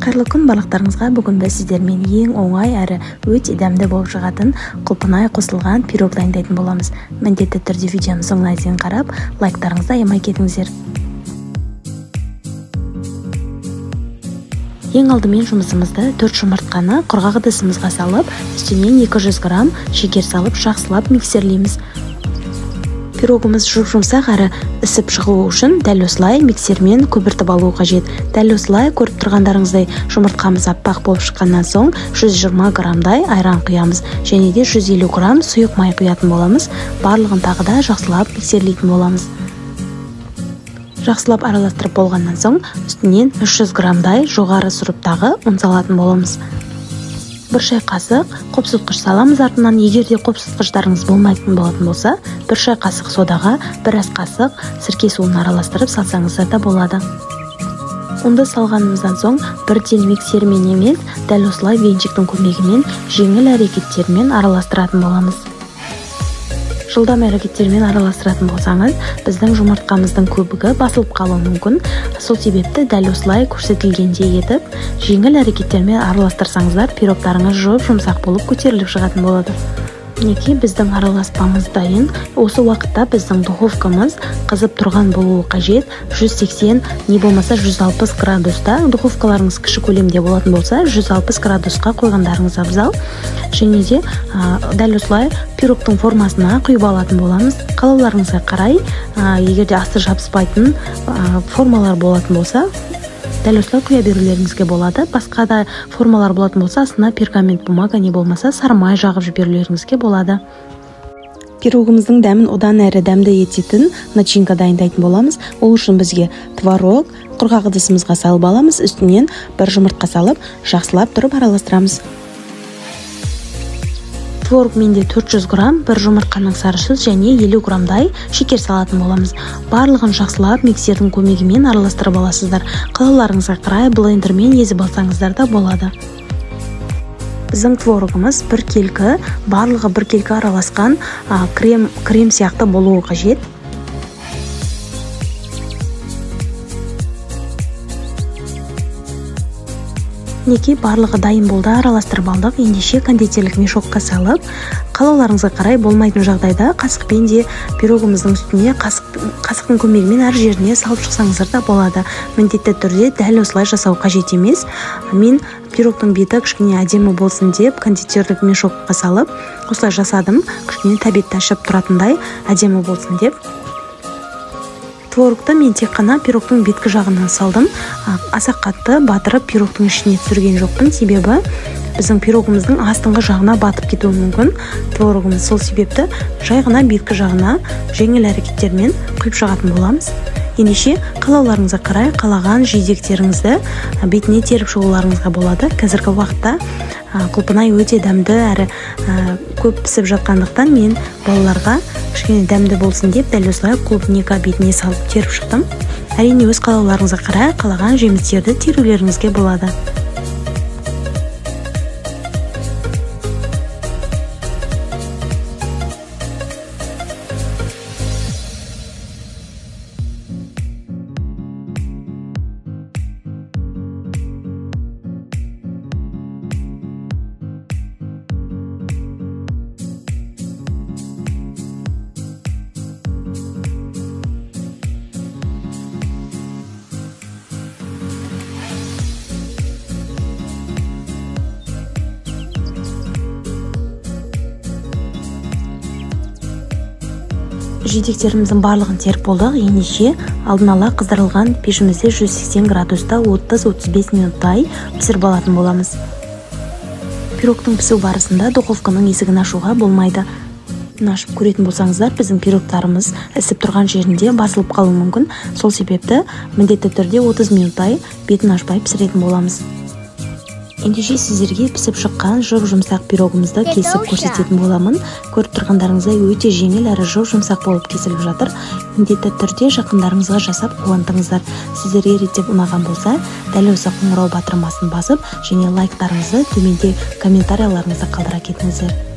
Қайырлы күн барлықтарыңызға. Бүгін біз сіздермен ең оңай әрі өте дәмді болып шығатын құлпынай қосылған пирог дайындайтын боламыз. Міндетті түрде видеоны соңына дейін қарап, лайктарыңызды аямай кетіңіздер. Ең алдымен жұмысымызды 4 жұмыртқаны құрғақ ыдысымызға салып, үстінен 200 грамм шекер салып, жақсылап миксерлейміз. Пирогымыз жұмсақ әрі ісіп шығуы үшін дәл осылай миксермен көпіртіп алу қажет. Дәл осылай көріп тұрғандарыңыздай жұмыртқамыз аппақ болып шыққаннан соң 120 граммдай айран құямыз және де 150 грамм сұйық май құятын боламыз. Барлығын тағы да жақсылап миксерлейтін боламыз. Жақсылап араластырып болғаннан соң үстінен 300 граммдай жоғары сұрыптағы ұн салатын боламыз. 1 шай қасық қопсытқыш саламыз. Артынан егерде қопсытқыштарыңыз болмайтын болатын болса, 1 шай қасық содаға 1 ас қасық сірке суын араластырып салсаңыздар да болады. Ұнды салғанымыздан соң бірден миксермен емес, дәл осылай венчиктің көмегімен жеңіл әрекеттермен араластыратын боламыз. Жылдам әрекеттермен араластыратын болсаңыз, біздің жұмыртқамыздың көбігі басылып қалуы мүмкін. Сол себепті дәл осылай көрсетілгендей етіп, жеңіл әрекеттермен араластырсаңыздар, пирогтарыңыз жұмсақ болып көтеріліп шығатын болады. Мінекей біздің араласпамыз дайын. Осы уақытта біздің духовкамыз қызып тұрған болуы қажет. 180, не болмаса 160 градуста. Духовкаларыңыз кіші көлемде болатын болса, 160 градусқа қойғандарыңыз абзал. Және де дәл осылай пирогтың формасына құйып алатын боламыз. Қалауларыңызға қарай, егерде асты жабыспайтын формалар болатын болса, дәл осылай құя берулеріңізге болады. Басқа да формалар болатын болса, астына пергамент бумага не болмаса сармай жағып жіберулеріңізге болады. Пирогымыздың дәмін одан әрі дәмді ететін начинка дайындайтын боламыз. Ол үшін бізге творог құрғақ ыдысымызға салып аламыз. Үстінен 1 жұмыртқа салып, жақсылап тұрып араластырамыз. Творог менде 400 грамм, 1 жұмыртқаның сарысы және 50 граммдай шекер салатын боламыз. Барлығын жақсылап миксердің көмегімен араластырып аласыздар. Қалауларыңызға қарай блендермен езіп алсаңыздар да болады. Біздің творогымыз 1 келкі, барлығы 1 келкі араласқан крем сияқты болуы қажет. Неке барлығы дайын болды, араластырып алдық. Ендеше кондитерлік мешокқа салып, қалауларыңызға қарай болмайтын жағдайда қасықпен де пирогымыздың үстіне қасықтың көмегімен әр жеріне салып шықсаңыздар да болады. Міндетті түрде дәл осылай жасау қажет емес. Мен пирогтың беті кішкене әдемі болсын деп кондитерлік мешокқа салып, осылай жасадым. Кішкене тәбетті ашып тұратындай әдемі болсын деп. Творогты мен тек қана пирогтың беткі жағынан салдым. Аса қатты батырып пирогтың ішіне түсірген жоқпын, себебі біздің пирогымыздың астыңғы жағына батып кетуі мүмкін. Творогымыз сол себепті жай ғана беткі жағына жеңіл әрекеттермен құйып шығатын боламыз. Ендеше қалауларыңызға қарай қалаған жидектеріңізді бетіне теріп шығуларыңызға болады. Қазіргі уақытта құлпынай өте дәмді әрі көп пісіп жатқандықтан мен балаларға кішкене дәмді болсын деп дәл осылай клубника бетіне салып теріп шықтым. Әрине өз қалауларыңызға қарай қалаған жемістерді терулеріңізге болады. Жидектеріміздің барлығын теріп болдық. Ендеше алдын ала қыздырылған пешімізде 180 градуста 30-35 минуттай пісіріп алатын боламыз. Пирогтың пісу барысында духовканың есігін ашуға болмайды. Ашып көретін болсаңыздар, біздің пирогтарымыз ісіп тұрған жерінде басылып қалуы мүмкін. Сол себепті міндетті түрде 30 минуттай бетін ашпай пісіретін боламыз. Ендеше сіздерге пісіп шыққан жұмсақ пирогымызды кесіп көрсететін боламын. Көріп тұрғандарыңыздай өте жеңіл әрі жұмсақ болып кесіліп жатыр. Міндетті түрде жақындарыңызға жасап қуантыңыздар. Сіздерге реттеп ұнаған болса, дәл осы қоңырау батырмасын басып, және лайктарыңызды төменде комментарияларыңызды қалдыра кетіңіздер.